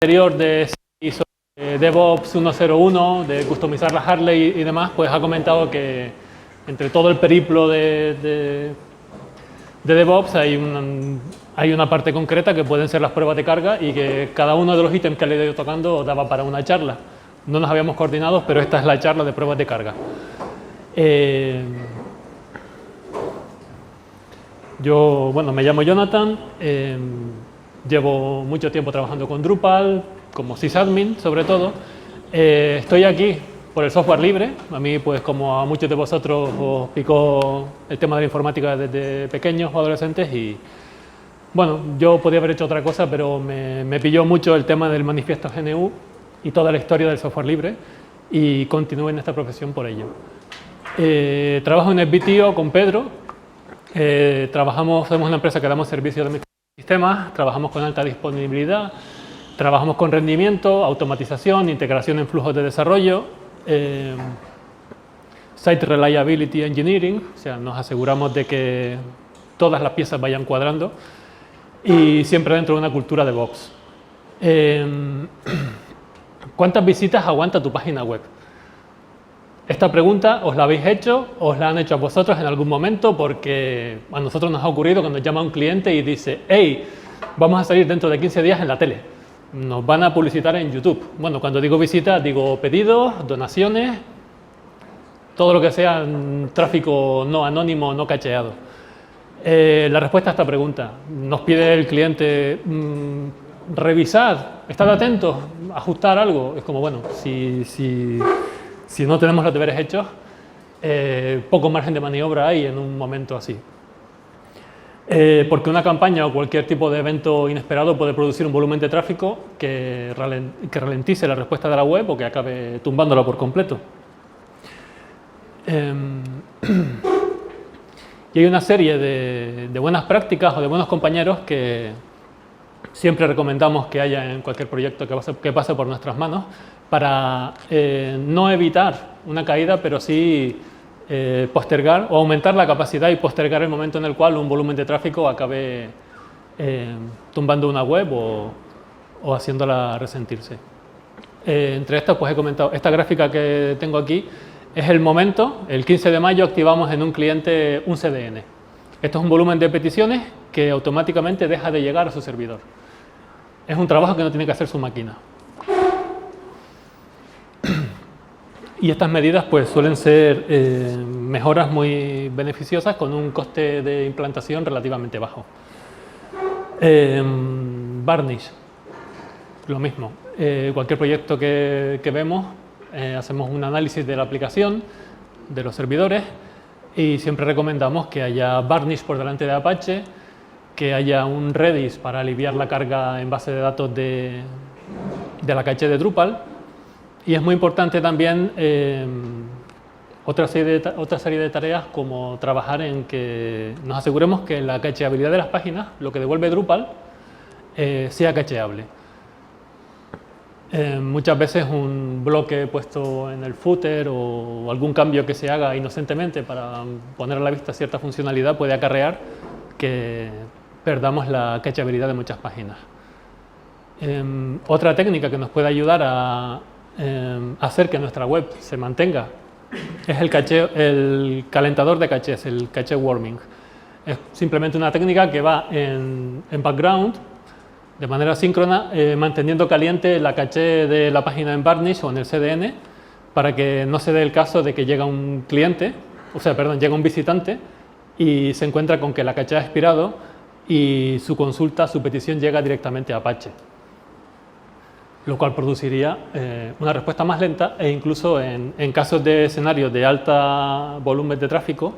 anterior de DevOps 101, de customizar la Harley y demás, pues ha comentado que entre todo el periplo de DevOps hay una parte concreta que pueden ser las pruebas de carga y que cada uno de los ítems que le he ido tocando daba para una charla. No nos habíamos coordinado, pero esta es la charla de pruebas de carga. Yo, bueno, me llamo Jonathan, llevo mucho tiempo trabajando con Drupal, como sysadmin sobre todo. Estoy aquí por el software libre. A mí, pues como a muchos de vosotros, os picó el tema de la informática desde pequeños o adolescentes y, bueno, yo podía haber hecho otra cosa, pero me pilló mucho el tema del manifiesto GNU y toda la historia del software libre y continué en esta profesión por ello. Trabajo en SBTO con Pedro. Somos una empresa que damos servicios de sistemas, trabajamos con alta disponibilidad, trabajamos con rendimiento, automatización, integración en flujos de desarrollo, Site Reliability Engineering, o sea, nos aseguramos de que todas las piezas vayan cuadrando y siempre dentro de una cultura de DevOps. ¿Cuántas visitas aguanta tu página web? Esta pregunta os la habéis hecho, os la han hecho a vosotros en algún momento, porque a nosotros nos ha ocurrido cuando llama un cliente y dice: hey, vamos a salir dentro de 15 días en la tele, nos van a publicitar en YouTube. Bueno, cuando digo visitas, digo pedidos, donaciones, todo lo que sea tráfico no anónimo, no cacheado. La respuesta a esta pregunta: nos pide el cliente, revisar, estar atentos, ajustar algo. Es como, bueno, si no tenemos los deberes hechos, poco margen de maniobra hay en un momento así. Porque una campaña o cualquier tipo de evento inesperado puede producir un volumen de tráfico que ralentice la respuesta de la web o que acabe tumbándola por completo. Y hay una serie de buenas prácticas o de buenos compañeros que siempre recomendamos que haya en cualquier proyecto que pase por nuestras manos para no evitar una caída, pero sí postergar o aumentar la capacidad y postergar el momento en el cual un volumen de tráfico acabe tumbando una web o haciéndola resentirse. Entre estas, pues he comentado, esta gráfica que tengo aquí es el momento. El 15 de mayo activamos en un cliente un CDN. Esto es un volumen de peticiones que automáticamente deja de llegar a su servidor. Es un trabajo que no tiene que hacer su máquina. Y estas medidas pues suelen ser mejoras muy beneficiosas con un coste de implantación relativamente bajo. Varnish, lo mismo. Cualquier proyecto que vemos, hacemos un análisis de la aplicación, de los servidores, y siempre recomendamos que haya Varnish por delante de Apache, que haya un Redis para aliviar la carga en base de datos de la caché de Drupal. Y es muy importante también otra serie de tareas, como trabajar en que nos aseguremos que la cacheabilidad de las páginas, lo que devuelve Drupal, sea cacheable. Muchas veces un bloque puesto en el footer o algún cambio que se haga inocentemente para poner a la vista cierta funcionalidad puede acarrear que perdamos la cacheabilidad de muchas páginas. Otra técnica que nos puede ayudar a hacer que nuestra web se mantenga es el calentador de cachés, el caché warming. Es simplemente una técnica que va en background, de manera síncrona, manteniendo caliente la caché de la página en Varnish o en el CDN, para que no se dé el caso de que llega un cliente, llega un visitante y se encuentra con que la caché ha expirado y su consulta, su petición llega directamente a Apache, lo cual produciría una respuesta más lenta e incluso en casos de escenarios de alta volumen de tráfico,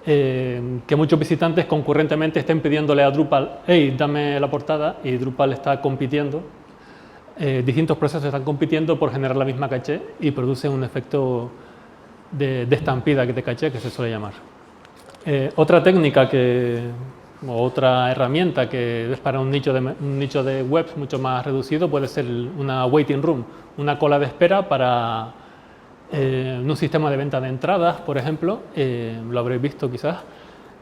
que muchos visitantes concurrentemente estén pidiéndole a Drupal: hey, dame la portada, y Drupal está compitiendo, distintos procesos están compitiendo por generar la misma caché y produce un efecto de estampida de caché que se suele llamar. Otra técnica otra herramienta que es para un nicho de webs mucho más reducido puede ser una waiting room, una cola de espera para un sistema de venta de entradas, por ejemplo. Lo habréis visto quizás.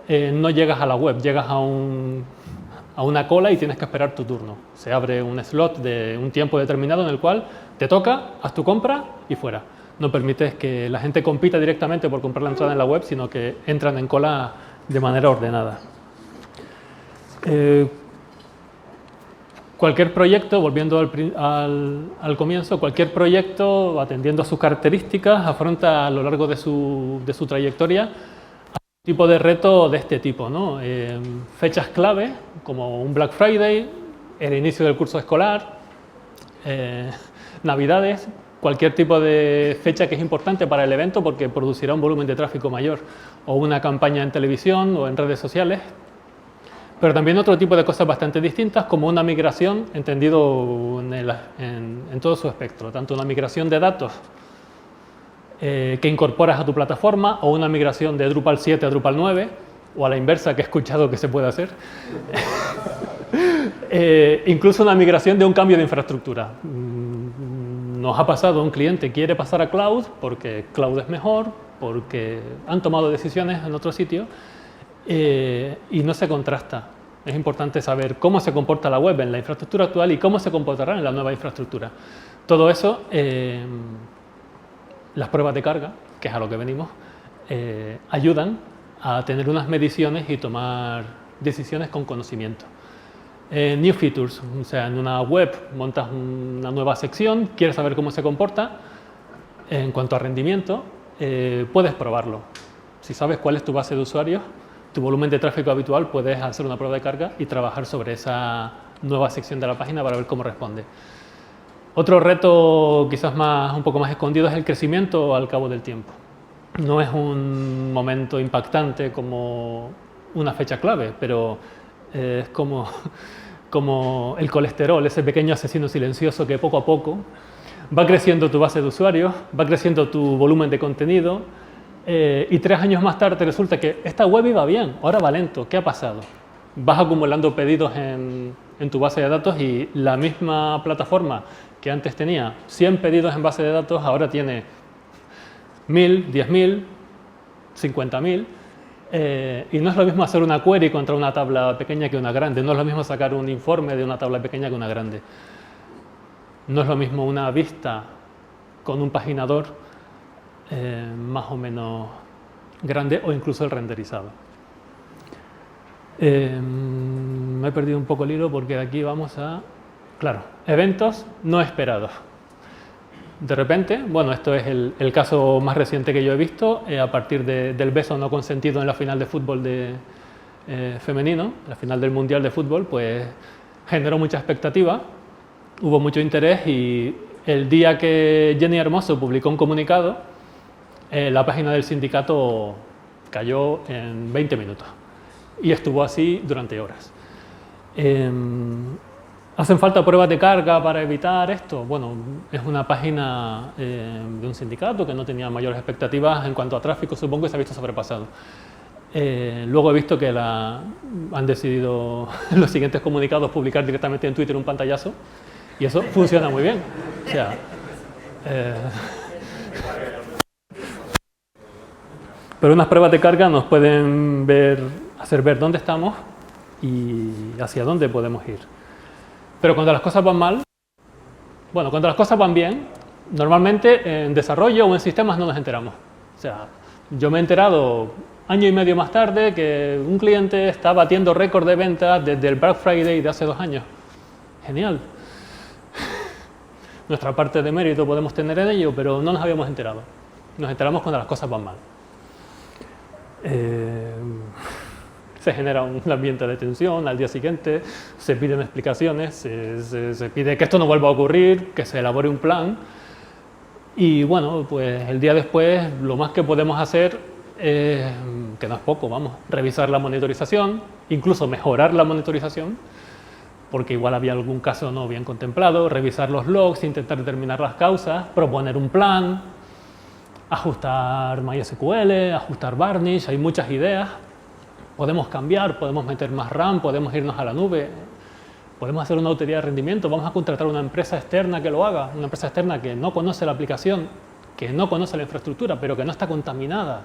No llegas a la web, llegas a un a una cola y tienes que esperar tu turno. Se abre un slot de un tiempo determinado en el cual te toca, haz tu compra y fuera. No permites que la gente compita directamente por comprar la entrada en la web, sino que entran en cola de manera ordenada. Cualquier proyecto, volviendo al comienzo, cualquier proyecto, atendiendo a sus características, afronta a lo largo de su trayectoria un tipo de reto de este tipo, ¿no? Fechas clave, como un Black Friday, el inicio del curso escolar, Navidades, cualquier tipo de fecha que es importante para el evento porque producirá un volumen de tráfico mayor, o una campaña en televisión o en redes sociales. Pero también otro tipo de cosas bastante distintas, como una migración, entendido en todo su espectro, tanto una migración de datos que incorporas a tu plataforma, o una migración de Drupal 7 a Drupal 9, o a la inversa, que he escuchado que se puede hacer. Incluso una migración de un cambio de infraestructura. Nos ha pasado, un cliente quiere pasar a Cloud porque Cloud es mejor, porque han tomado decisiones en otro sitio, y no se contrasta. Es importante saber cómo se comporta la web en la infraestructura actual y cómo se comportará en la nueva infraestructura. Todo eso, las pruebas de carga, que es a lo que venimos, ayudan a tener unas mediciones y tomar decisiones con conocimiento. New features, o sea, en una web montas una nueva sección, quieres saber cómo se comporta en cuanto a rendimiento, puedes probarlo. Si sabes cuál es tu base de usuarios, tu volumen de tráfico habitual, puedes hacer una prueba de carga y trabajar sobre esa nueva sección de la página para ver cómo responde. Otro reto quizás un poco más escondido es el crecimiento al cabo del tiempo. No es un momento impactante como una fecha clave, pero es como el colesterol, ese pequeño asesino silencioso que poco a poco va creciendo tu base de usuarios, va creciendo tu volumen de contenido, y 3 años más tarde resulta que esta web iba bien, ahora va lento. ¿Qué ha pasado? Vas acumulando pedidos en tu base de datos y la misma plataforma que antes tenía 100 pedidos en base de datos, ahora tiene 1000, 10.000, 50.000. Y no es lo mismo hacer una query contra una tabla pequeña que una grande, no es lo mismo sacar un informe de una tabla pequeña que una grande. No es lo mismo una vista con un paginador más o menos grande, o incluso el renderizado. Me he perdido un poco el hilo porque de aquí vamos a... Claro, eventos no esperados. De repente, bueno, esto es el caso más reciente que yo he visto, a partir del beso no consentido en la final de fútbol femenino, la final del Mundial de Fútbol, pues generó mucha expectativa, hubo mucho interés, y el día que Jenny Hermoso publicó un comunicado, la página del sindicato cayó en 20 minutos y estuvo así durante horas. ¿Hacen falta pruebas de carga para evitar esto? Bueno, es una página de un sindicato que no tenía mayores expectativas en cuanto a tráfico, supongo que se ha visto sobrepasado. Luego he visto que han decidido en los siguientes comunicados publicar directamente en Twitter un pantallazo, y eso funciona muy bien. O sea, pero unas pruebas de carga nos pueden hacer ver dónde estamos y hacia dónde podemos ir. Pero cuando las cosas van mal, bueno, cuando las cosas van bien, normalmente en desarrollo o en sistemas no nos enteramos. O sea, yo me he enterado año y medio más tarde que un cliente está batiendo récord de ventas desde el Black Friday de hace 2 años. Genial. Nuestra parte de mérito podemos tener en ello, pero no nos habíamos enterado. Nos enteramos cuando las cosas van mal. Se genera un ambiente de tensión, al día siguiente se piden explicaciones, se pide que esto no vuelva a ocurrir, que se elabore un plan, y bueno, pues el día después lo más que podemos hacer, que no es poco, vamos, revisar la monitorización, incluso mejorar la monitorización, porque igual había algún caso no bien contemplado, revisar los logs, intentar determinar las causas, proponer un plan, ajustar MySQL, ajustar Varnish, hay muchas ideas. Podemos cambiar, podemos meter más RAM, podemos irnos a la nube, podemos hacer una auditoría de rendimiento, vamos a contratar una empresa externa que lo haga, una empresa externa que no conoce la aplicación, que no conoce la infraestructura, pero que no está contaminada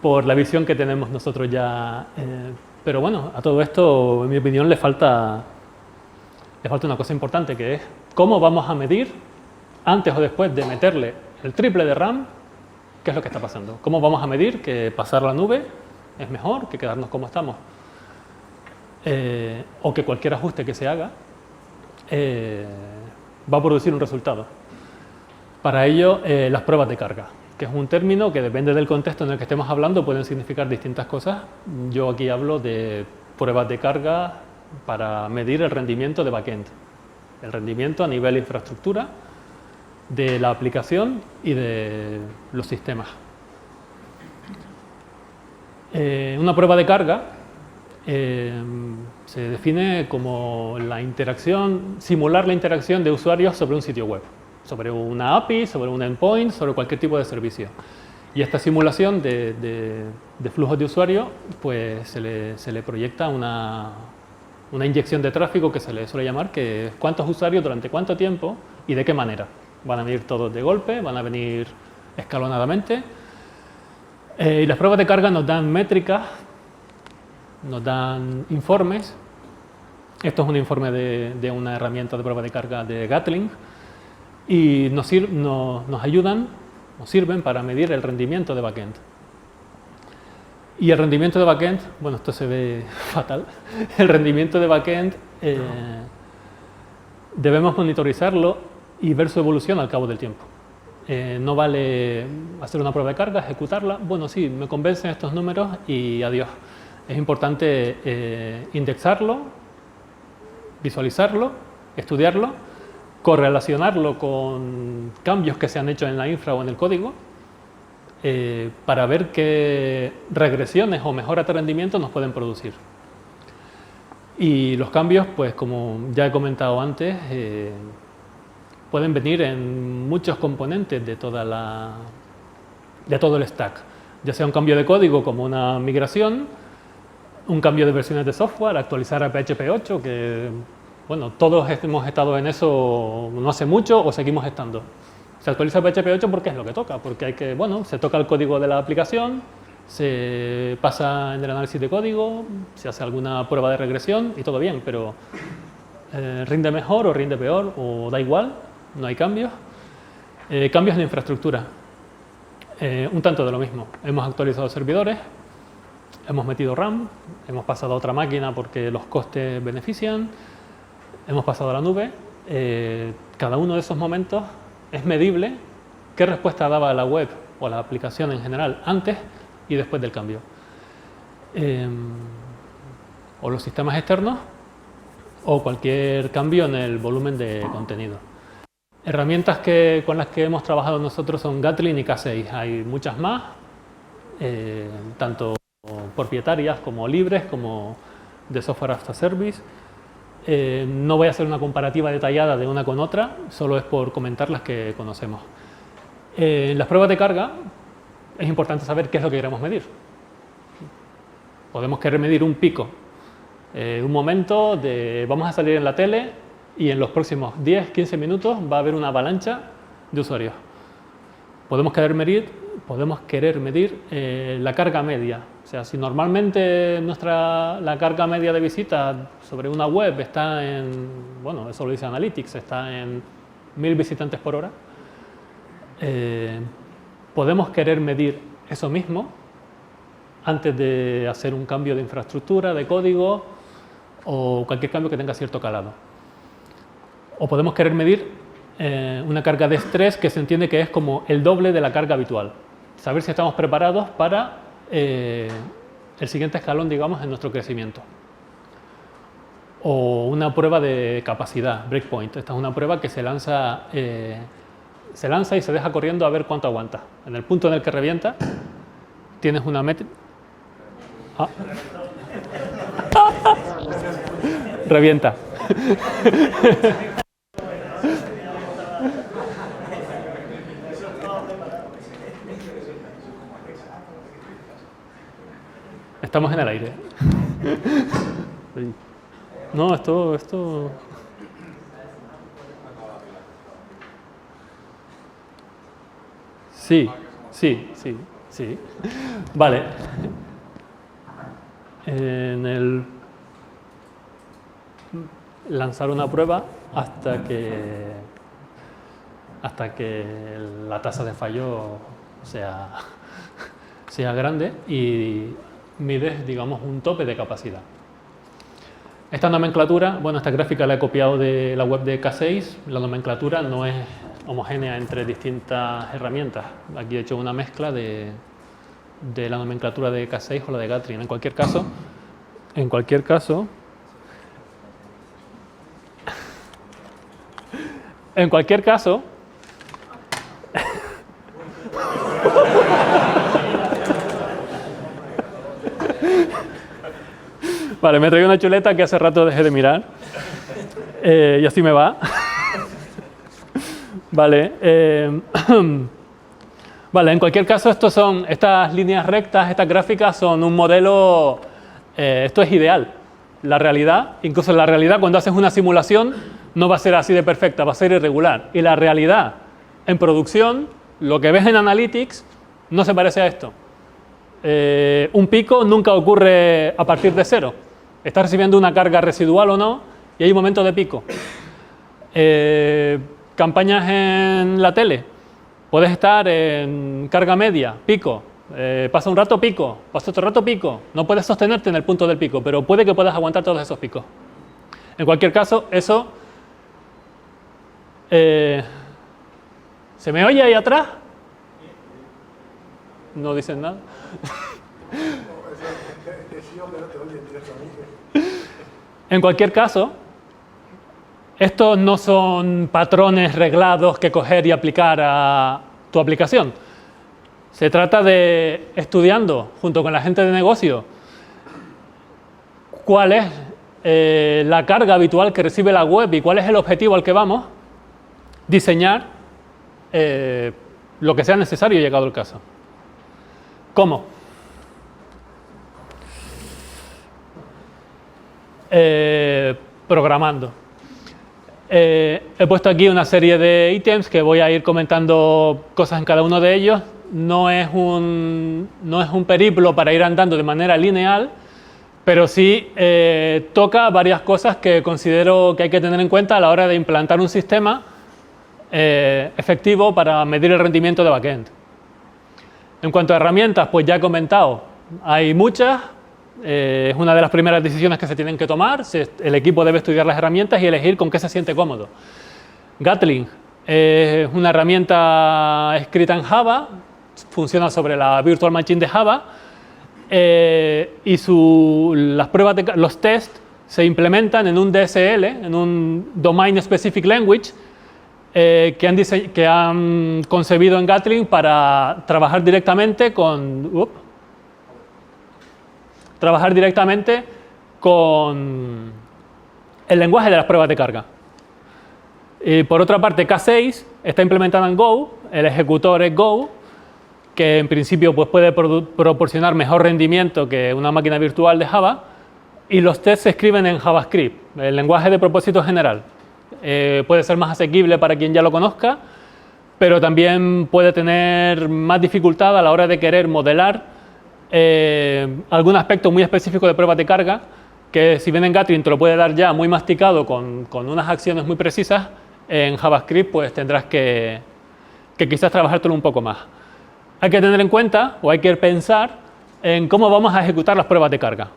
por la visión que tenemos nosotros ya Pero bueno, a todo esto, en mi opinión, le falta una cosa importante, que es cómo vamos a medir, antes o después de meterle el triple de RAM, qué es lo que está pasando. Cómo vamos a medir que pasar la nube es mejor que quedarnos como estamos. O que cualquier ajuste que se haga va a producir un resultado. Para ello, las pruebas de carga, que es un término que depende del contexto en el que estemos hablando, pueden significar distintas cosas. Yo aquí hablo de pruebas de carga para medir el rendimiento de backend, el rendimiento a nivel infraestructura de la aplicación y de los sistemas. Una prueba de carga se define como la interacción, simular la interacción de usuarios sobre un sitio web, sobre una API, sobre un endpoint, sobre cualquier tipo de servicio. Y esta simulación de flujos de usuario, pues se le proyecta una inyección de tráfico que se le suele llamar, que es cuántos usuarios durante cuánto tiempo y de qué manera. Van a venir todos de golpe, van a venir escalonadamente. Y las pruebas de carga nos dan métricas, nos dan informes. Esto es un informe de una herramienta de prueba de carga de Gatling. Y nos ayudan, nos sirven para medir el rendimiento de backend. Y el rendimiento de backend, bueno, esto se ve fatal. El rendimiento de backend debemos monitorizarlo y ver su evolución al cabo del tiempo. No vale hacer una prueba de carga, ejecutarla. Bueno, sí, me convencen estos números y adiós. Es importante indexarlo, visualizarlo, estudiarlo, correlacionarlo con cambios que se han hecho en la infra o en el código para ver qué regresiones o mejoras de rendimiento nos pueden producir. Y los cambios, pues como ya he comentado antes, pueden venir en muchos componentes de todo el stack, ya sea un cambio de código como una migración, un cambio de versiones de software, actualizar a PHP 8, que bueno, todos hemos estado en eso no hace mucho o seguimos estando. Se actualiza PHP 8 porque es lo que toca, porque se toca el código de la aplicación, se pasa en el análisis de código, se hace alguna prueba de regresión y todo bien, pero rinde mejor o rinde peor o da igual, no hay cambios. Cambios de infraestructura, un tanto de lo mismo. Hemos actualizado servidores, hemos metido RAM, hemos pasado a otra máquina porque los costes benefician, hemos pasado a la nube. Cada uno de esos momentos es medible qué respuesta daba la web o la aplicación en general antes y después del cambio. O los sistemas externos o cualquier cambio en el volumen de contenido. Herramientas con las que hemos trabajado nosotros son Gatling y K6. Hay muchas más, tanto propietarias como libres, como de software as a service. No voy a hacer una comparativa detallada de una con otra, solo es por comentar las que conocemos. En las pruebas de carga es importante saber qué es lo que queremos medir. Podemos querer medir un pico, un momento de vamos a salir en la tele y en los próximos 10-15 minutos va a haber una avalancha de usuarios. Podemos querer medir la carga media. O sea, si normalmente la carga media de visitas sobre una web está en, bueno, eso lo dice Analytics, está en 1000 visitantes por hora, podemos querer medir eso mismo antes de hacer un cambio de infraestructura, de código o cualquier cambio que tenga cierto calado. O podemos querer medir una carga de estrés que se entiende que es como el doble de la carga habitual. Saber si estamos preparados para el siguiente escalón, digamos, en nuestro crecimiento. O una prueba de capacidad, breakpoint. Esta es una prueba que se lanza y se deja corriendo a ver cuánto aguanta. En el punto en el que revienta, tienes una métrica. Revienta. Estamos en el aire. No, esto... Sí. Vale. en el lanzar una prueba hasta que la tasa de fallo sea grande y mides, digamos, un tope de capacidad. Esta nomenclatura, bueno, esta gráfica la he copiado de la web de K6, la nomenclatura no es homogénea entre distintas herramientas. Aquí he hecho una mezcla de la nomenclatura de K6 o la de Gatling. En cualquier caso, vale, me traigo una chuleta que hace rato dejé de mirar y así me va. Vale, vale, en cualquier caso estas líneas rectas, estas gráficas son un modelo, esto es ideal. La realidad, incluso en la realidad cuando haces una simulación no va a ser así de perfecta, va a ser irregular. Y la realidad en producción, lo que ves en Analytics no se parece a esto. Un pico nunca ocurre a partir de cero. Estás recibiendo una carga residual o no y hay un momento de pico. Campañas en la tele, puedes estar en carga media, pico, pasa un rato pico, pasa otro rato pico, no puedes sostenerte en el punto del pico, pero puede que puedas aguantar todos esos picos. En cualquier caso, eso... ¿se me oye ahí atrás? No dicen nada. En cualquier caso, estos no son patrones reglados que coger y aplicar a tu aplicación. Se trata de, estudiando junto con la gente de negocio, cuál es la carga habitual que recibe la web y cuál es el objetivo al que vamos, diseñar lo que sea necesario llegado el caso. ¿Cómo? Programando. He puesto aquí una serie de ítems que voy a ir comentando cosas en cada uno de ellos. No es un periplo para ir andando de manera lineal, pero sí toca varias cosas que considero que hay que tener en cuenta a la hora de implantar un sistema efectivo para medir el rendimiento de backend. En cuanto a herramientas, pues ya he comentado, hay muchas. Es una de las primeras decisiones que se tienen que tomar. El equipo debe estudiar las herramientas y elegir con qué se siente cómodo. Gatling es una herramienta escrita en Java, funciona sobre la Virtual Machine de Java y las pruebas los tests se implementan en un DSL, en un Domain Specific Language que han concebido en Gatling para trabajar directamente con el lenguaje de las pruebas de carga. Y por otra parte, K6 está implementada en Go, el ejecutor es Go, que en principio pues, puede proporcionar mejor rendimiento que una máquina virtual de Java, y los tests se escriben en JavaScript, el lenguaje de propósito general. Puede ser más asequible para quien ya lo conozca, pero también puede tener más dificultad a la hora de querer modelar algún aspecto muy específico de pruebas de carga, que si bien en Gatling te lo puede dar ya muy masticado con unas acciones muy precisas, en JavaScript pues tendrás que quizás trabajártelo un poco más. Hay que tener en cuenta o hay que pensar en cómo vamos a ejecutar las pruebas de carga.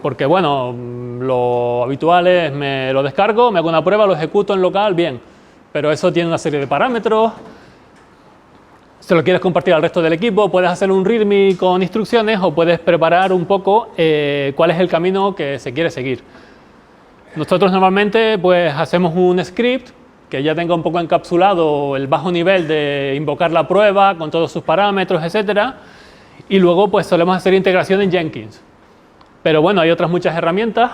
Porque bueno, lo habitual es me lo descargo, me hago una prueba, lo ejecuto en local, bien. Pero eso tiene una serie de parámetros. Si lo quieres compartir al resto del equipo, puedes hacer un README con instrucciones o puedes preparar un poco cuál es el camino que se quiere seguir. Nosotros normalmente pues hacemos un script que ya tenga un poco encapsulado el bajo nivel de invocar la prueba con todos sus parámetros, etcétera, y luego pues solemos hacer integración en Jenkins. Pero bueno, hay otras muchas herramientas.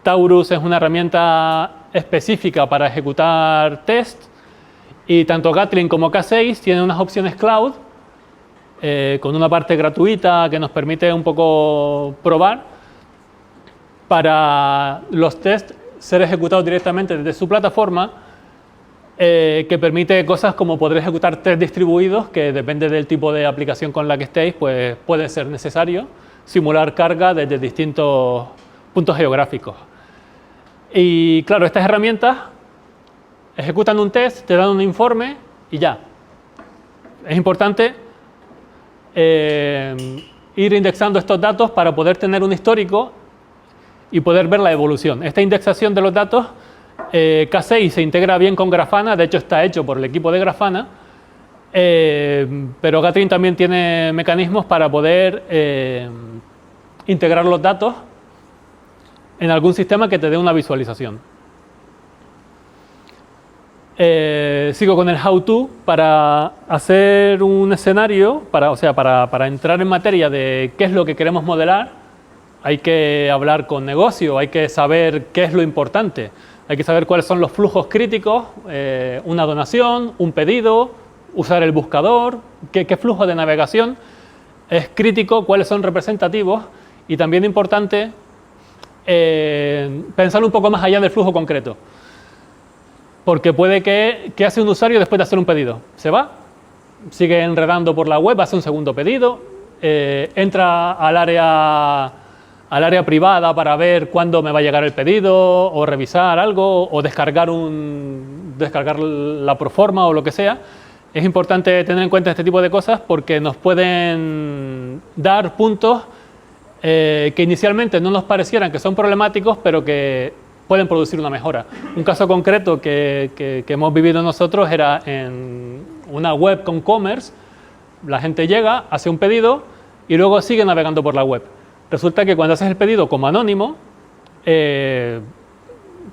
Taurus es una herramienta específica para ejecutar test. Y tanto Gatling como K6 tienen unas opciones cloud con una parte gratuita que nos permite un poco probar para los tests ser ejecutados directamente desde su plataforma, que permite cosas como poder ejecutar test distribuidos, que depende del tipo de aplicación con la que estéis, pues puede ser necesario, simular carga desde distintos puntos geográficos. Y claro, estas herramientas ejecutan un test, te dan un informe y ya. Es importante ir indexando estos datos para poder tener un histórico y poder ver la evolución. Esta indexación de los datos, K6 se integra bien con Grafana, de hecho está hecho por el equipo de Grafana, pero Gatling también tiene mecanismos para poder integrar los datos en algún sistema que te dé una visualización. Sigo con el how-to para hacer un escenario, para entrar en materia de qué es lo que queremos modelar. Hay que hablar con negocio, hay que saber qué es lo importante, hay que saber cuáles son los flujos críticos, una donación, un pedido, usar el buscador, qué flujo de navegación es crítico, cuáles son representativos y también importante pensar un poco más allá del flujo concreto. Porque puede que hace un usuario después de hacer un pedido. Se va, sigue enredando por la web, hace un segundo pedido, entra al área privada para ver cuándo me va a llegar el pedido, o revisar algo, o descargar la proforma o lo que sea. Es importante tener en cuenta este tipo de cosas porque nos pueden dar puntos que inicialmente no nos parecieran que son problemáticos, pero que pueden producir una mejora. Un caso concreto que hemos vivido nosotros era en una web con commerce. La gente llega, hace un pedido y luego sigue navegando por la web. Resulta que cuando haces el pedido como anónimo,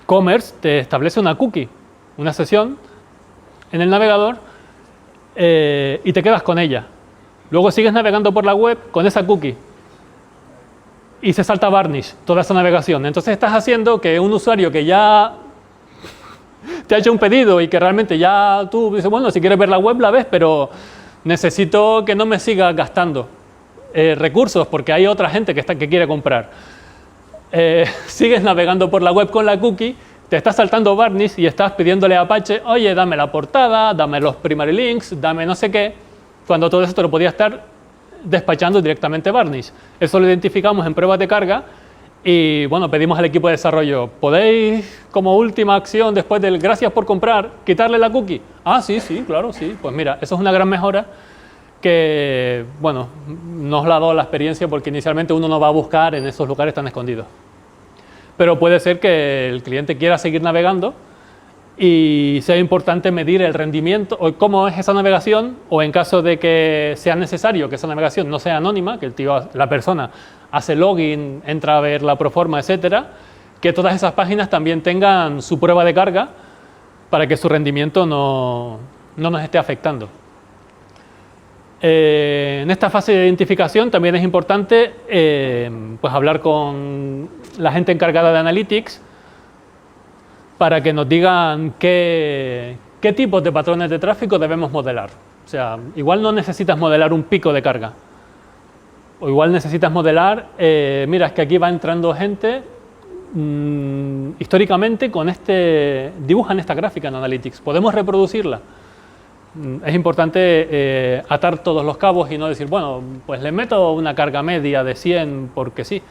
commerce te establece una cookie, una sesión en el navegador y te quedas con ella. Luego sigues navegando por la web con esa cookie y se salta Varnish toda esa navegación. Entonces estás haciendo que un usuario que ya te ha hecho un pedido y que realmente ya tú dices, bueno, si quieres ver la web la ves, pero necesito que no me siga gastando recursos porque hay otra gente que quiere comprar. Sigues navegando por la web con la cookie, te estás saltando Varnish y estás pidiéndole a Apache, oye, dame la portada, dame los primary links, dame no sé qué, cuando todo eso te lo podía estar despachando directamente Varnish. Eso lo identificamos en pruebas de carga y bueno, pedimos al equipo de desarrollo, ¿podéis como última acción después del gracias por comprar, quitarle la cookie? Ah, sí, claro, sí. Pues mira, eso es una gran mejora que, bueno, nos la ha dado la experiencia porque inicialmente uno no va a buscar en esos lugares tan escondidos. Pero puede ser que el cliente quiera seguir navegando y sea importante medir el rendimiento o cómo es esa navegación, o en caso de que sea necesario que esa navegación no sea anónima, que la persona hace login, entra a ver la proforma, etcétera, que todas esas páginas también tengan su prueba de carga para que su rendimiento no nos esté afectando. En esta fase de identificación también es importante pues hablar con la gente encargada de Analytics para que nos digan qué tipos de patrones de tráfico debemos modelar. O sea, igual no necesitas modelar un pico de carga. O igual necesitas modelar, mira, es que aquí va entrando gente, históricamente dibujan esta gráfica en Analytics, podemos reproducirla. Es importante atar todos los cabos y no decir, bueno, pues le meto una carga media de 100 porque sí.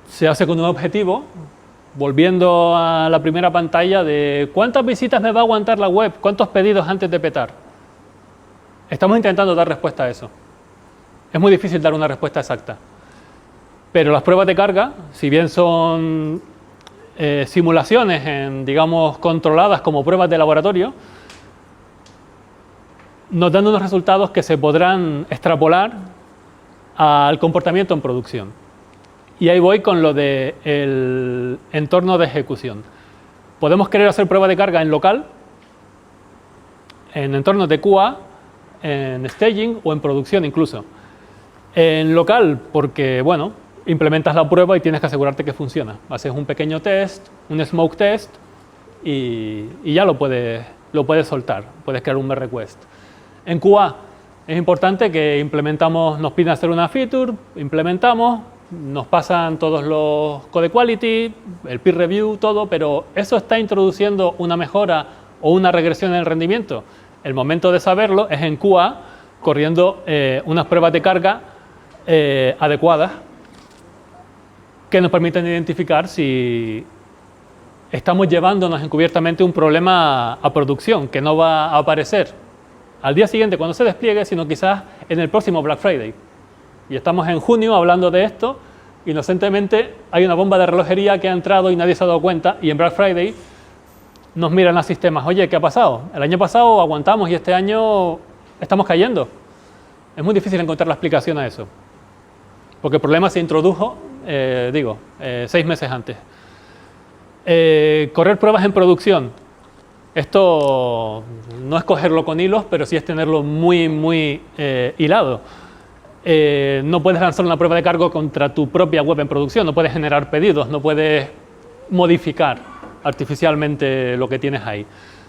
Se hace con un objetivo, volviendo a la primera pantalla de cuántas visitas me va a aguantar la web, cuántos pedidos antes de petar. Estamos intentando dar respuesta a eso. Es muy difícil dar una respuesta exacta. Pero las pruebas de carga, si bien son simulaciones, digamos, controladas como pruebas de laboratorio, nos dan unos resultados que se podrán extrapolar al comportamiento en producción. Y ahí voy con lo del entorno de ejecución. Podemos querer hacer prueba de carga en local, en entornos de QA, en staging o en producción incluso. En local, porque, bueno, implementas la prueba y tienes que asegurarte que funciona. Haces un pequeño test, un smoke test y ya lo puedes soltar. Puedes crear un merge request. En QA es importante que nos piden hacer una feature, implementamos, nos pasan todos los code quality, el peer review, todo, pero ¿eso está introduciendo una mejora o una regresión en el rendimiento? El momento de saberlo es en QA, corriendo unas pruebas de carga adecuadas que nos permiten identificar si estamos llevándonos encubiertamente un problema a producción que no va a aparecer al día siguiente cuando se despliegue, sino quizás en el próximo Black Friday. Y estamos en junio hablando de esto, inocentemente hay una bomba de relojería que ha entrado y nadie se ha dado cuenta, y en Black Friday nos miran los sistemas, oye, ¿qué ha pasado? El año pasado aguantamos y este año estamos cayendo. Es muy difícil encontrar la explicación a eso, porque el problema se introdujo, 6 meses antes. Correr pruebas en producción. Esto no es cogerlo con hilos, pero sí es tenerlo muy hilado. No puedes lanzar una prueba de cargo contra tu propia web en producción, no puedes generar pedidos, no puedes modificar artificialmente lo que tienes ahí.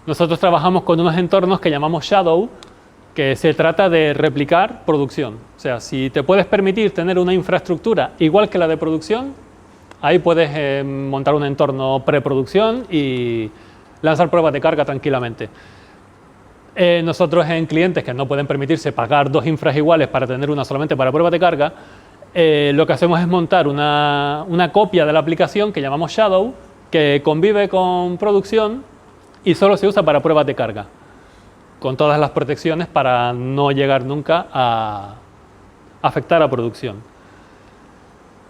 Nosotros trabajamos con unos entornos que llamamos Shadow, que se trata de replicar producción. O sea, si te puedes permitir tener una infraestructura igual que la de producción, ahí puedes montar un entorno preproducción y lanzar pruebas de carga tranquilamente. Nosotros en clientes que no pueden permitirse pagar 2 infras iguales para tener una solamente para pruebas de carga, lo que hacemos es montar una copia de la aplicación que llamamos Shadow, que convive con producción y solo se usa para pruebas de carga, con todas las protecciones para no llegar nunca a afectar a producción.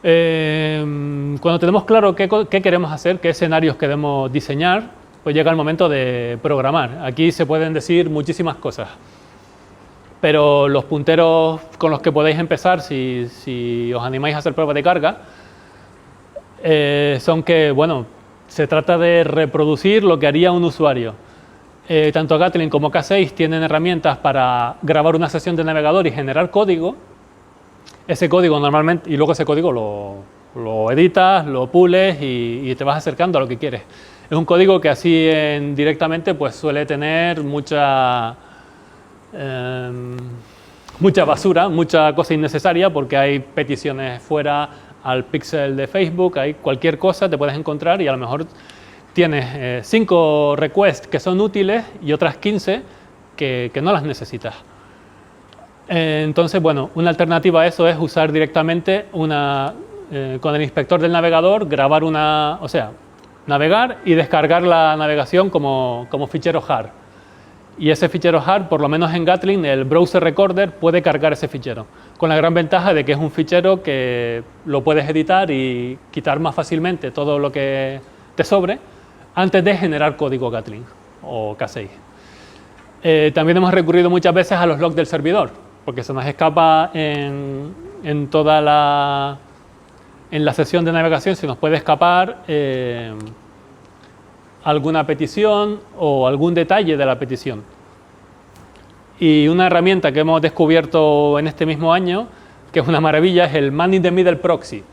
Cuando tenemos claro qué queremos hacer, qué escenarios queremos diseñar, pues llega el momento de programar. Aquí se pueden decir muchísimas cosas, pero los punteros con los que podéis empezar si os animáis a hacer pruebas de carga son que, bueno, se trata de reproducir lo que haría un usuario. Tanto Gatling como K6 tienen herramientas para grabar una sesión de navegador y generar código. Ese código normalmente, y luego ese código lo editas, lo pules y te vas acercando a lo que quieres. Es un código que así directamente pues suele tener mucha basura, mucha cosa innecesaria, porque hay peticiones fuera al pixel de Facebook, hay cualquier cosa te puedes encontrar y a lo mejor tienes 5 requests que son útiles y otras 15 que no las necesitas. Entonces, bueno, una alternativa a eso es usar directamente con el inspector del navegador, grabar navegar y descargar la navegación como fichero jar. Y ese fichero jar, por lo menos en Gatling, el browser recorder puede cargar ese fichero, con la gran ventaja de que es un fichero que lo puedes editar y quitar más fácilmente todo lo que te sobre antes de generar código Gatling o K6. También hemos recurrido muchas veces a los logs del servidor, porque se nos escapa en la sesión de navegación, se nos puede escapar alguna petición o algún detalle de la petición. Y una herramienta que hemos descubierto en este mismo año, que es una maravilla, es el Man in the Middle Proxy.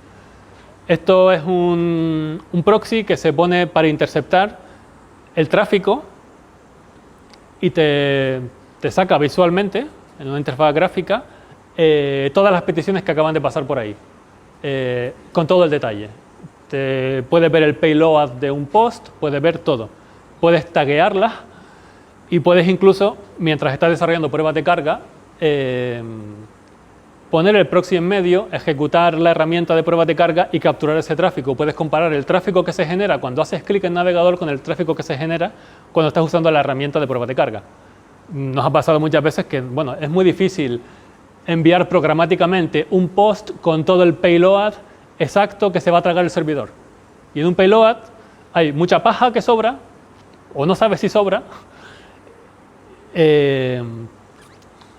Esto es un proxy que se pone para interceptar el tráfico y te saca visualmente, en una interfaz gráfica, todas las peticiones que acaban de pasar por ahí, con todo el detalle. Puedes ver el payload de un post, puedes ver todo. Puedes taguearlas y puedes incluso, mientras estás desarrollando pruebas de carga, poner el proxy en medio, ejecutar la herramienta de pruebas de carga y capturar ese tráfico. Puedes comparar el tráfico que se genera cuando haces clic en navegador con el tráfico que se genera cuando estás usando la herramienta de pruebas de carga. Nos ha pasado muchas veces que, bueno, es muy difícil enviar programáticamente un post con todo el payload exacto que se va a tragar el servidor. Y en un payload hay mucha paja que sobra, o no sabes si sobra,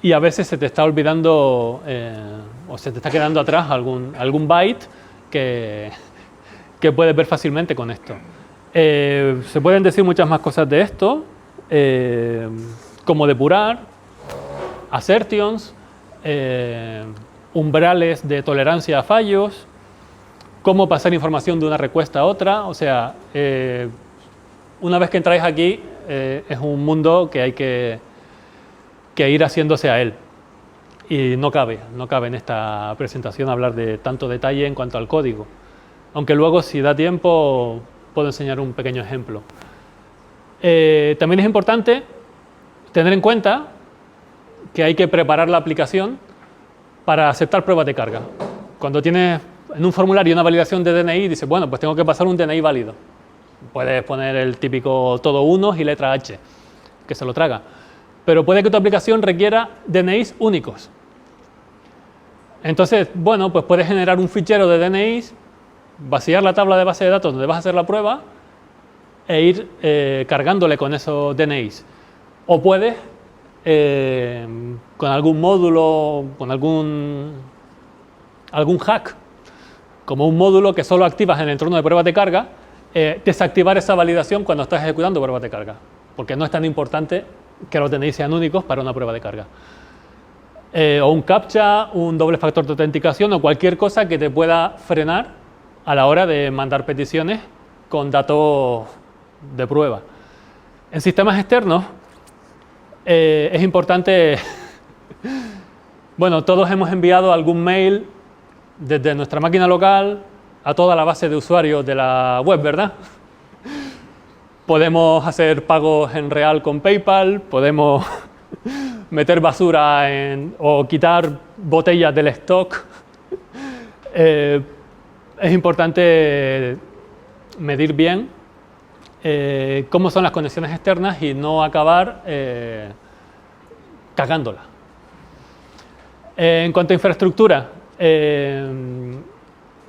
y a veces se te está olvidando o se te está quedando atrás algún byte que puedes ver fácilmente con esto. Se pueden decir muchas más cosas de esto, como depurar, assertions, umbrales de tolerancia a fallos, cómo pasar información de una request a otra. O sea, una vez que entráis aquí, es un mundo que hay que ir haciéndose a él. Y no cabe en esta presentación hablar de tanto detalle en cuanto al código. Aunque luego, si da tiempo, puedo enseñar un pequeño ejemplo. También es importante tener en cuenta que hay que preparar la aplicación para aceptar pruebas de carga. Cuando tienes en un formulario una validación de DNI, dices, bueno, pues tengo que pasar un DNI válido. Puedes poner el típico todo unos y letra H, que se lo traga. Pero puede que tu aplicación requiera DNIs únicos. Entonces, bueno, pues puedes generar un fichero de DNIs, vaciar la tabla de base de datos donde vas a hacer la prueba e ir cargándole con esos DNIs. O puedes, con algún módulo, con algún hack, como un módulo que solo activas en el entorno de pruebas de carga, desactivar esa validación cuando estás ejecutando pruebas de carga, porque no es tan importante que los DNIs sean únicos para una prueba de carga. O un CAPTCHA, un doble factor de autenticación o cualquier cosa que te pueda frenar a la hora de mandar peticiones con datos de prueba. En sistemas externos es importante, bueno, todos hemos enviado algún mail desde nuestra máquina local a toda la base de usuarios de la web, ¿verdad? Podemos hacer pagos en real con PayPal, podemos meter basura o quitar botellas del stock. Es importante medir bien cómo son las conexiones externas y no acabar cagándola. En cuanto a infraestructura,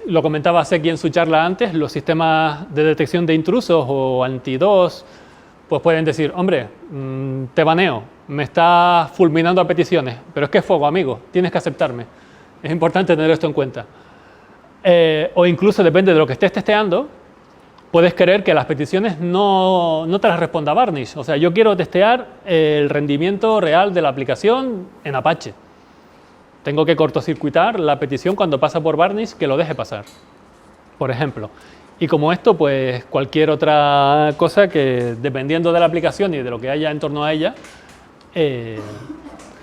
lo comentaba Seki en su charla antes, los sistemas de detección de intrusos o anti-DOS pues pueden decir, hombre, te baneo, me estás fulminando a peticiones, pero es que es fuego, amigo, tienes que aceptarme. Es importante tener esto en cuenta. O incluso, depende de lo que estés testeando, puedes querer que las peticiones no te las responda Varnish. O sea, yo quiero testear el rendimiento real de la aplicación en Apache. Tengo que cortocircuitar la petición cuando pasa por Varnish, que lo deje pasar, por ejemplo. Y como esto, pues cualquier otra cosa que, dependiendo de la aplicación y de lo que haya en torno a ella,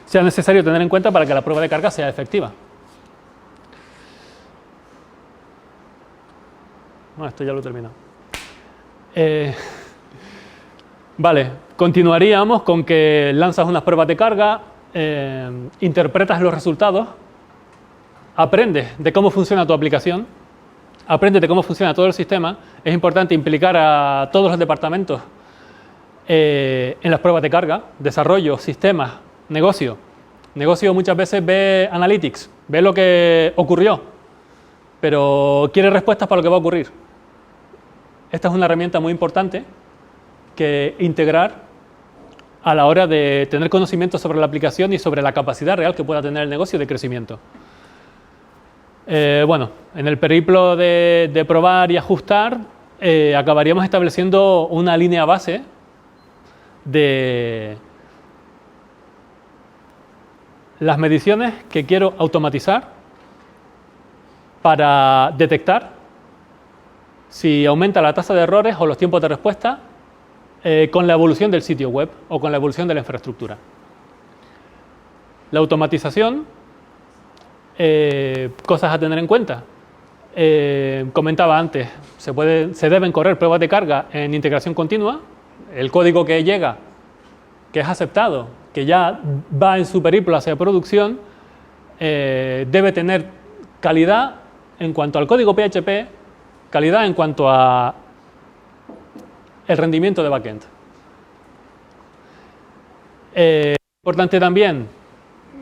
sea necesario tener en cuenta para que la prueba de carga sea efectiva. Bueno, esto ya lo he terminado. Vale, continuaríamos con que lanzas unas pruebas de carga, interpretas los resultados, aprendes de cómo funciona tu aplicación, aprendes de cómo funciona todo el sistema. Es importante implicar a todos los departamentos en las pruebas de carga, desarrollo, sistemas, negocio. Negocio muchas veces ve analytics, ve lo que ocurrió, pero quiere respuestas para lo que va a ocurrir. Esta es una herramienta muy importante que integrar a la hora de tener conocimiento sobre la aplicación y sobre la capacidad real que pueda tener el negocio de crecimiento. Bueno, en el periplo de probar y ajustar, acabaríamos estableciendo una línea base de las mediciones que quiero automatizar para detectar si aumenta la tasa de errores o los tiempos de respuesta con la evolución del sitio web o con la evolución de la infraestructura. La automatización, cosas a tener en cuenta. Comentaba antes, se deben correr pruebas de carga en integración continua. El código que llega, que es aceptado, que ya va en su periplo hacia producción, debe tener calidad en cuanto al código PHP, calidad en cuanto a el rendimiento de backend. Importante también,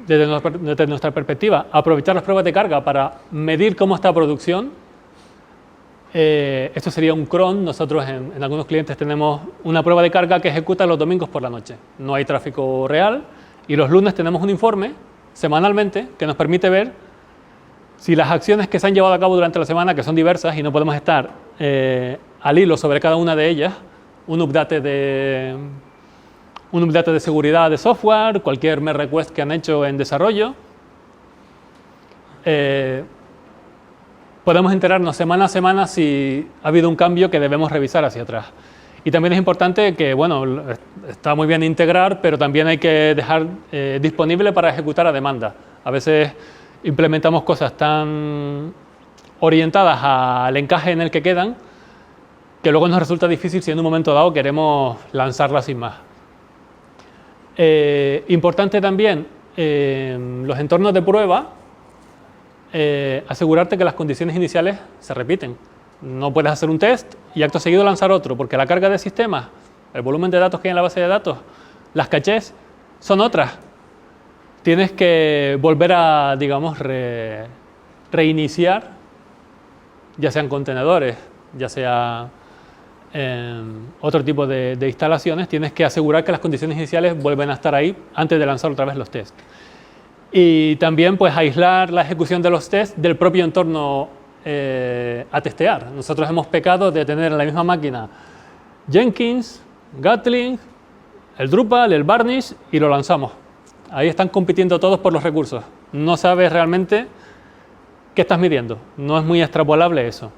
desde nuestra perspectiva, aprovechar las pruebas de carga para medir cómo está la producción. Esto sería un cron. Nosotros en algunos clientes tenemos una prueba de carga que ejecuta los domingos por la noche. No hay tráfico real y los lunes tenemos un informe semanalmente que nos permite ver si las acciones que se han llevado a cabo durante la semana, que son diversas y no podemos estar al hilo sobre cada una de ellas, un update de seguridad de software, cualquier merge request que han hecho en desarrollo. Podemos enterarnos semana a semana si ha habido un cambio que debemos revisar hacia atrás. Y también es importante que, bueno, está muy bien integrar, pero también hay que dejar disponible para ejecutar a demanda. A veces implementamos cosas tan orientadas al encaje en el que quedan, que luego nos resulta difícil si en un momento dado queremos lanzarla sin más. Importante también los entornos de prueba, asegurarte que las condiciones iniciales se repiten. No puedes hacer un test y acto seguido lanzar otro, porque la carga de sistemas, el volumen de datos que hay en la base de datos, las cachés, son otras. Tienes que volver a, digamos, reiniciar, ya sean contenedores, ya sea otro tipo de instalaciones. Tienes que asegurar que las condiciones iniciales vuelven a estar ahí antes de lanzar otra vez los tests. Y también pues aislar la ejecución de los tests del propio entorno a testear. Nosotros hemos pecado de tener en la misma máquina Jenkins, Gatling, el Drupal, el Varnish y lo lanzamos. Ahí están compitiendo todos por los recursos. No sabes realmente qué estás midiendo. No es muy extrapolable eso.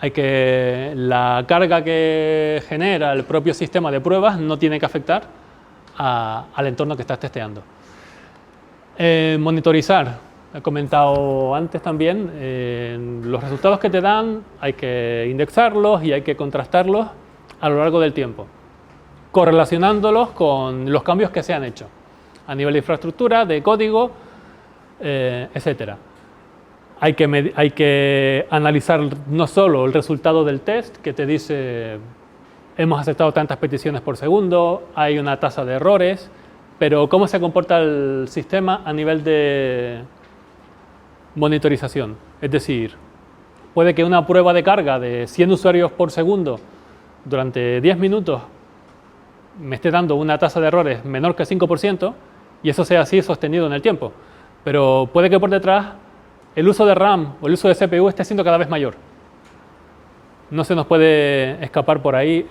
La carga que genera el propio sistema de pruebas no tiene que afectar al entorno que estás testeando. Monitorizar. He comentado antes también, los resultados que te dan hay que indexarlos y hay que contrastarlos a lo largo del tiempo, correlacionándolos con los cambios que se han hecho a nivel de infraestructura, de código, etcétera. Hay que analizar no solo el resultado del test que te dice hemos aceptado tantas peticiones por segundo, hay una tasa de errores, pero cómo se comporta el sistema a nivel de monitorización. Es decir, puede que una prueba de carga de 100 usuarios por segundo durante 10 minutos me esté dando una tasa de errores menor que 5% y eso sea así sostenido en el tiempo. Pero puede que por detrás el uso de RAM o el uso de CPU esté siendo cada vez mayor. No se nos puede escapar por ahí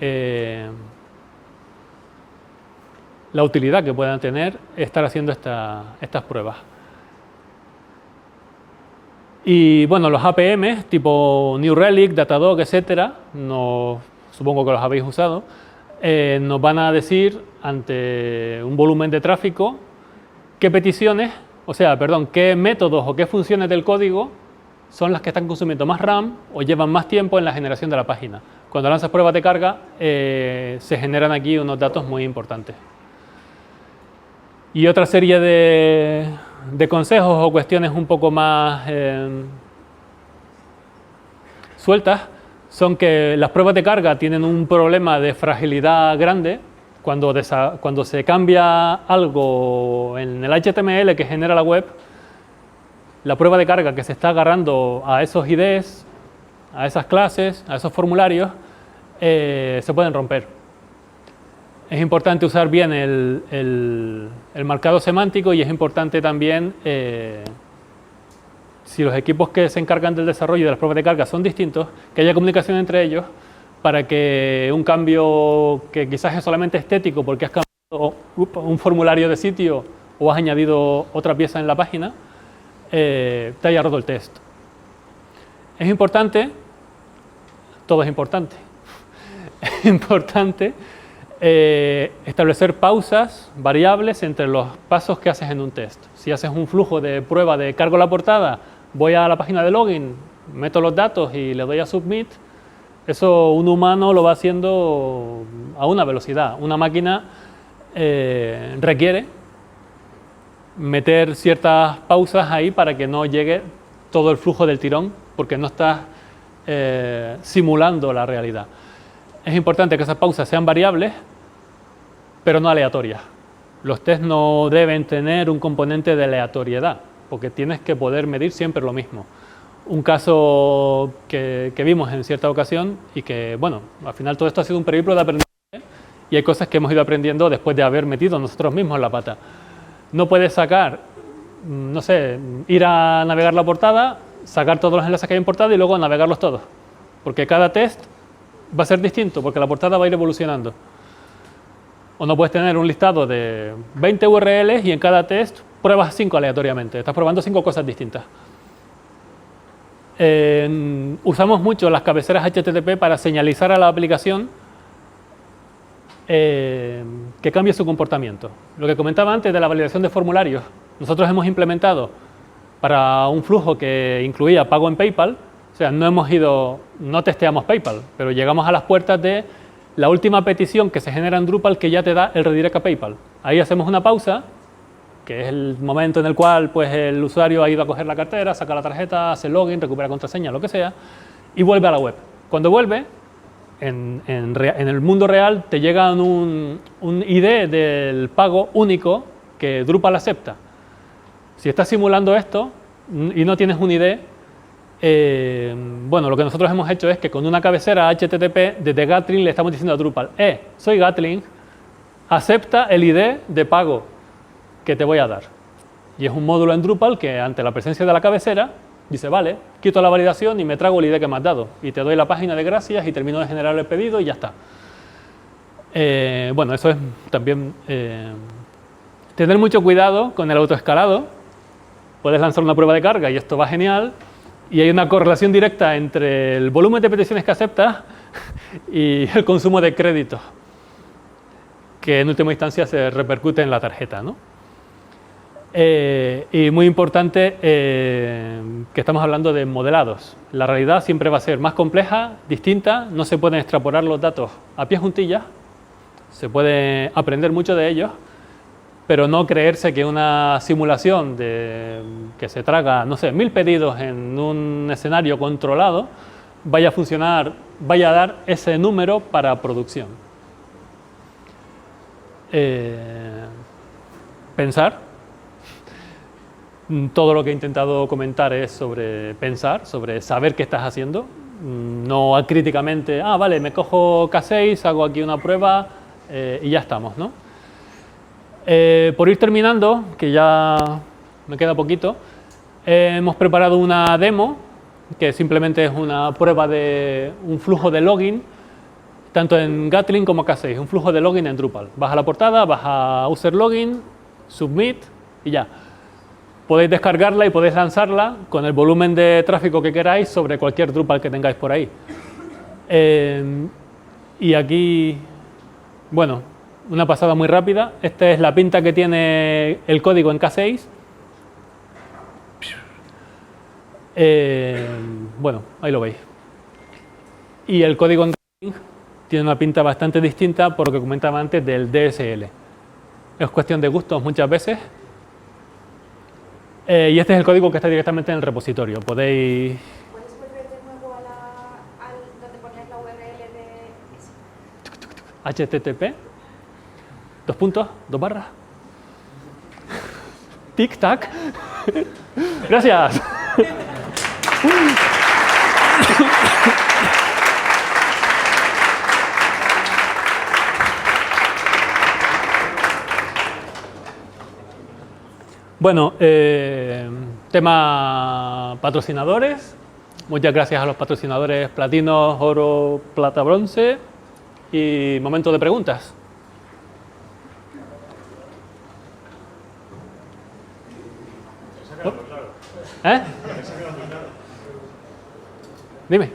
la utilidad que puedan tener estar haciendo estas pruebas. Y bueno, los APM tipo New Relic, Datadog, etcétera, supongo que los habéis usado, nos van a decir ante un volumen de tráfico qué qué métodos o qué funciones del código son las que están consumiendo más RAM o llevan más tiempo en la generación de la página. Cuando lanzas pruebas de carga, se generan aquí unos datos muy importantes. Y otra serie de consejos o cuestiones un poco más sueltas son que las pruebas de carga tienen un problema de fragilidad grande. Cuando se cambia algo en el HTML que genera la web, la prueba de carga que se está agarrando a esos IDs, a esas clases, a esos formularios, se pueden romper. Es importante usar bien el marcado semántico y es importante también, si los equipos que se encargan del desarrollo de las pruebas de carga son distintos, que haya comunicación entre ellos para que un cambio que quizás es solamente estético porque has cambiado un formulario de sitio o has añadido otra pieza en la página, te haya roto el test. Es importante, todo es importante, es importante establecer pausas variables entre los pasos que haces en un test. Si haces un flujo de prueba de cargo la portada, voy a la página de login, meto los datos y le doy a submit, eso un humano lo va haciendo a una velocidad. Una máquina requiere meter ciertas pausas ahí para que no llegue todo el flujo del tirón, porque no estás simulando la realidad. Es importante que esas pausas sean variables, pero no aleatorias. Los tests no deben tener un componente de aleatoriedad, porque tienes que poder medir siempre lo mismo. Un caso que vimos en cierta ocasión y que, bueno, al final todo esto ha sido un periplo de aprendizaje y hay cosas que hemos ido aprendiendo después de haber metido nosotros mismos la pata. No puedes sacar, no sé, ir a navegar la portada, sacar todos los enlaces que hay en portada y luego navegarlos todos, porque cada test va a ser distinto, porque la portada va a ir evolucionando. O no puedes tener un listado de 20 URLs y en cada test pruebas 5 aleatoriamente, estás probando 5 cosas distintas. Usamos mucho las cabeceras HTTP para señalizar a la aplicación que cambie su comportamiento. Lo que comentaba antes de la validación de formularios, nosotros hemos implementado para un flujo que incluía pago en PayPal, o sea, no testeamos PayPal, pero llegamos a las puertas de la última petición que se genera en Drupal que ya te da el redirect a PayPal. Ahí hacemos una pausa que es el momento en el cual pues, el usuario ha ido a coger la cartera, saca la tarjeta, hace login, recupera contraseña, lo que sea, y vuelve a la web. Cuando vuelve, en el mundo real te llega un ID del pago único que Drupal acepta. Si estás simulando esto y no tienes un ID, bueno, lo que nosotros hemos hecho es que con una cabecera HTTP desde Gatling le estamos diciendo a Drupal, soy Gatling, acepta el ID de pago que te voy a dar. Y es un módulo en Drupal que ante la presencia de la cabecera dice, vale, quito la validación y me trago el ID que me has dado. Y te doy la página de gracias y termino de generar el pedido y ya está. Bueno, eso es también tener mucho cuidado con el autoescalado. Puedes lanzar una prueba de carga y esto va genial. Y hay una correlación directa entre el volumen de peticiones que aceptas y el consumo de créditos, que en última instancia se repercute en la tarjeta, ¿no? Y muy importante que estamos hablando de modelados. La realidad siempre va a ser más compleja, distinta, no se pueden extrapolar los datos a pie juntillas, se puede aprender mucho de ellos, pero no creerse que una simulación que se traga, no sé, 1000 pedidos en un escenario controlado vaya a funcionar, vaya a dar ese número para producción. Pensar. Todo lo que he intentado comentar es sobre pensar, sobre saber qué estás haciendo, no acríticamente, vale, me cojo K6, hago aquí una prueba y ya estamos, ¿no? Por ir terminando, que ya me queda poquito, hemos preparado una demo que simplemente es una prueba de un flujo de login, tanto en Gatling como K6, un flujo de login en Drupal. Vas a la portada, vas a User Login, Submit y ya. Podéis descargarla y podéis lanzarla con el volumen de tráfico que queráis sobre cualquier Drupal que tengáis por ahí. Y aquí, bueno, una pasada muy rápida. Esta es la pinta que tiene el código en K6. Bueno, ahí lo veis. Y el código en Gatling tiene una pinta bastante distinta por lo que comentaba antes del DSL. Es cuestión de gustos muchas veces. Y este es el código que está directamente en el repositorio. ¿Puedes volver de nuevo a donde ponías la URL de HTTP, :2 tic tac. Gracias. Bueno, tema patrocinadores. Muchas gracias a los patrocinadores platino, oro, plata, bronce. Y momento de preguntas. Dime.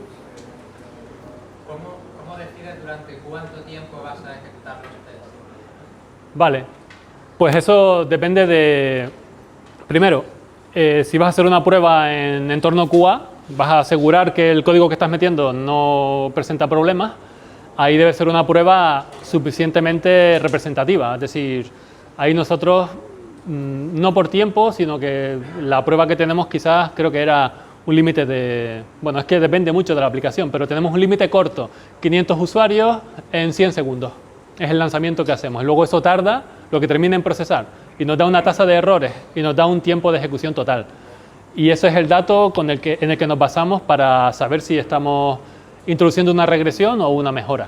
¿Cómo decides durante cuánto tiempo vas a ejecutar los tests? Vale, pues eso depende de... Primero, si vas a hacer una prueba en entorno QA, vas a asegurar que el código que estás metiendo no presenta problemas. Ahí debe ser una prueba suficientemente representativa. Es decir, ahí nosotros, no por tiempo, sino que la prueba que tenemos quizás creo que era un límite de... Bueno, es que depende mucho de la aplicación, pero tenemos un límite corto. 500 usuarios en 100 segundos. Es el lanzamiento que hacemos. Luego eso tarda lo que termina en procesar. Y nos da una tasa de errores y nos da un tiempo de ejecución total. Y ese es el dato en el que nos basamos para saber si estamos introduciendo una regresión o una mejora.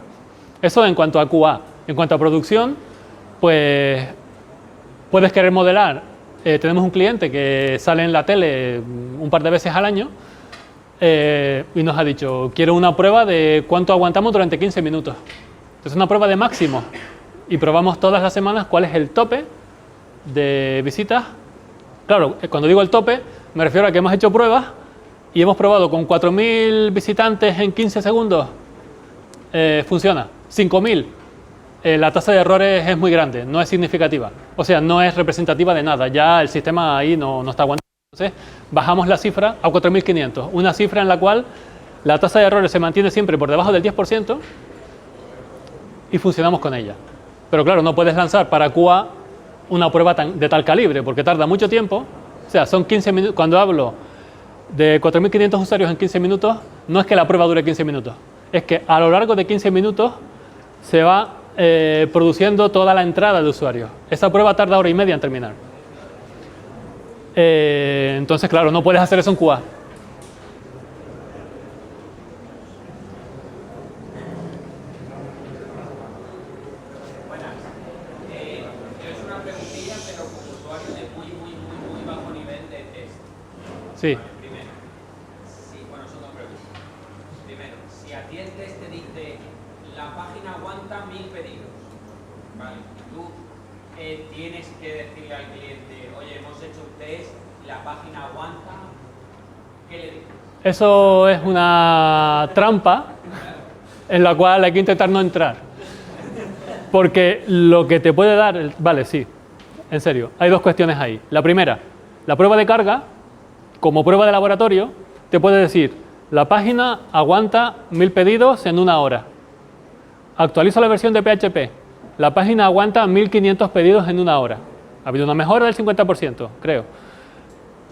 Eso en cuanto a QA. En cuanto a producción, pues puedes querer modelar. Tenemos un cliente que sale en la tele un par de veces al año y nos ha dicho, quiero una prueba de cuánto aguantamos durante 15 minutos. Entonces una prueba de máximo y probamos todas las semanas cuál es el tope de visitas. Claro, cuando digo el tope, me refiero a que hemos hecho pruebas y hemos probado con 4.000 visitantes en 15 segundos. Funciona. 5.000. La tasa de errores es muy grande, no es significativa. O sea, no es representativa de nada. Ya el sistema ahí no está aguantando. Entonces, bajamos la cifra a 4.500. Una cifra en la cual la tasa de errores se mantiene siempre por debajo del 10% y funcionamos con ella. Pero claro, no puedes lanzar para QA una prueba de tal calibre, porque tarda mucho tiempo. O sea, son 15 minutos. Cuando hablo de 4.500 usuarios en 15 minutos, no es que la prueba dure 15 minutos, es que a lo largo de 15 minutos se va produciendo toda la entrada de usuarios. Esa prueba tarda hora y media en terminar. Entonces, claro, no puedes hacer eso en QA. Sí. Vale, primero, bueno, son dos preguntas. Primero, si a ti el test te dice la página aguanta 1000 pedidos, ¿vale? Tú tienes que decirle al cliente, oye, hemos hecho un test, la página aguanta, ¿qué le dices? Eso es una trampa en la cual hay que intentar no entrar. Porque lo que te puede dar, vale, sí, en serio, hay dos cuestiones ahí. La primera, la prueba de carga, como prueba de laboratorio, te puede decir, la página aguanta 1000 pedidos en 1 hora. Actualizo la versión de PHP, la página aguanta 1500 pedidos en 1 hora. Ha habido una mejora del 50%, creo.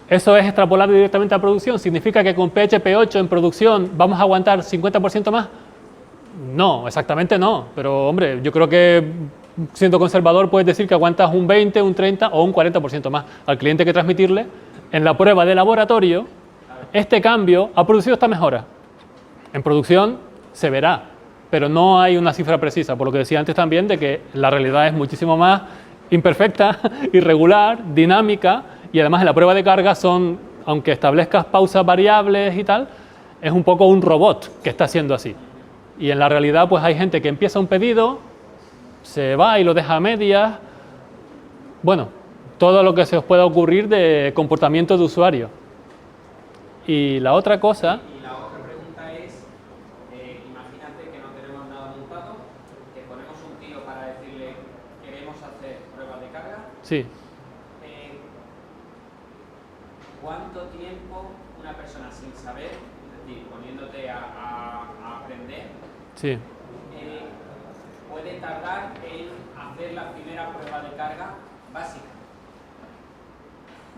Eso es extrapolar directamente a producción. ¿Significa que con PHP 8 en producción vamos a aguantar 50% más? No, exactamente no. Pero, hombre, yo creo que siendo conservador puedes decir que aguantas un 20, un 30 o un 40% más. Al cliente hay que transmitirle, en la prueba de laboratorio, este cambio ha producido esta mejora. En producción se verá, pero no hay una cifra precisa, por lo que decía antes también, de que la realidad es muchísimo más imperfecta, irregular, dinámica, y además en la prueba de carga son, aunque establezcas pausas variables y tal, es un poco un robot que está haciendo así. Y en la realidad pues hay gente que empieza un pedido, se va y lo deja a medias, bueno, todo lo que se os pueda ocurrir de comportamiento de usuario. Y la otra cosa... Y la otra pregunta es, imagínate que no tenemos nada montado, que ponemos un tío para decirle queremos hacer pruebas de carga. Sí. ¿Cuánto tiempo una persona sin saber, es decir, poniéndote a aprender, Sí. puede tardar en hacer la primera prueba de carga básica?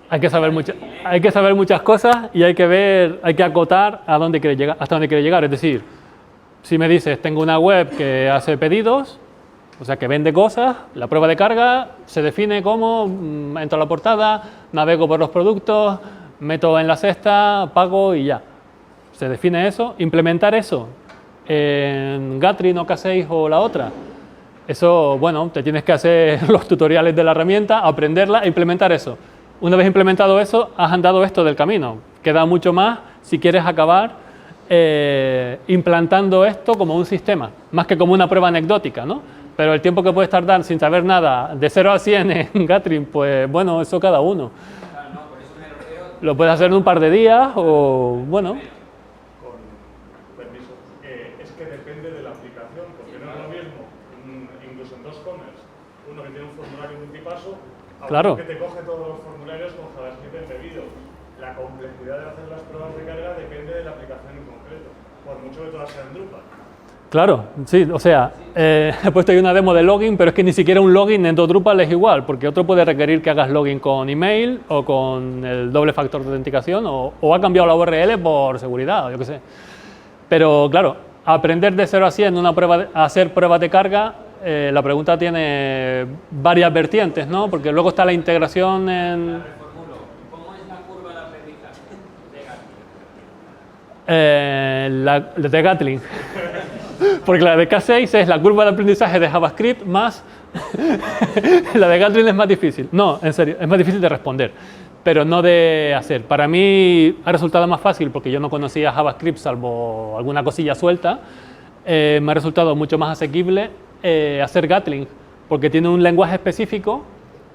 Hay que saber muchas cosas y hay que acotar a dónde quiere llegar, hasta dónde quiere llegar. Es decir, si me dices, tengo una web que hace pedidos, o sea, que vende cosas, la prueba de carga se define como entro a la portada, navego por los productos, meto en la cesta, pago y ya. Se define eso. Implementar eso en Gatling o K6 o la otra. Eso, bueno, te tienes que hacer los tutoriales de la herramienta, aprenderla e implementar eso. Una vez implementado eso, has andado esto del camino. Queda mucho más si quieres acabar implantando esto como un sistema, más que como una prueba anecdótica, ¿no? Pero el tiempo que puedes tardar sin saber nada, de 0 a 100 en Gatling, pues bueno, eso cada uno. Claro, no, por eso me refiero... Lo puedes hacer en un par de días o, bueno... Con permiso, es que depende de la aplicación, porque no es lo mismo, incluso en 2Commerce, uno que tiene un formulario multipaso, a Claro. uno que te coge todos los formularios con JavaScript embebido. La complejidad de hacer las pruebas de carga depende de la aplicación en concreto, por mucho que todas sean Drupal. Claro, sí, o sea, he puesto ahí una demo de login, pero es que ni siquiera un login en Drupal es igual, porque otro puede requerir que hagas login con email o con el doble factor de autenticación o ha cambiado la URL por seguridad, o yo qué sé. Pero claro, aprender de 0 a 100 a hacer pruebas de carga, la pregunta tiene varias vertientes, ¿no? Porque luego está la integración en... Reformulo. ¿Cómo es la curva de aprendizaje de Gatling? La de Gatling. Porque la de K6 es la curva de aprendizaje de JavaScript más... la de Gatling es más difícil. No, en serio, es más difícil de responder, pero no de hacer. Para mí ha resultado más fácil porque yo no conocía JavaScript salvo alguna cosilla suelta. Me ha resultado mucho más asequible hacer Gatling, porque tiene un lenguaje específico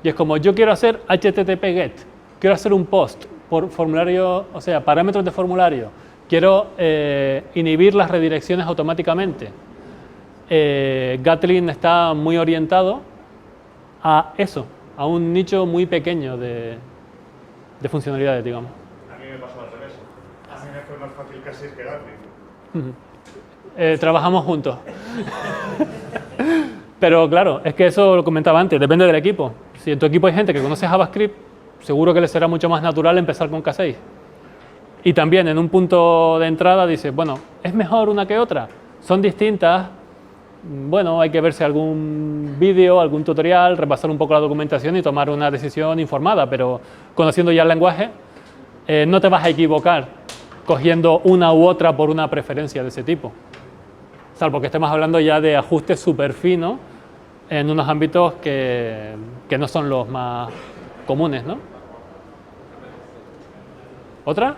y es como yo quiero hacer HTTP GET, quiero hacer un post por formulario, o sea, parámetros de formulario, quiero inhibir las redirecciones automáticamente. Gatling está muy orientado a eso, a un nicho muy pequeño de funcionalidades, digamos. A mí me pasó al revés. A mí me fue más fácil K6 que Gatling. Trabajamos juntos. Pero claro, es que eso lo comentaba antes, depende del equipo. Si en tu equipo hay gente que conoce JavaScript, seguro que les será mucho más natural empezar con K6. Y también en un punto de entrada dices, bueno, ¿es mejor una que otra? ¿Son distintas? Bueno, hay que verse algún vídeo, algún tutorial, repasar un poco la documentación y tomar una decisión informada, pero conociendo ya el lenguaje, no te vas a equivocar cogiendo una u otra por una preferencia de ese tipo. Salvo que estemos hablando ya de ajustes súper finos en unos ámbitos que no son los más comunes, ¿no? ¿Otra?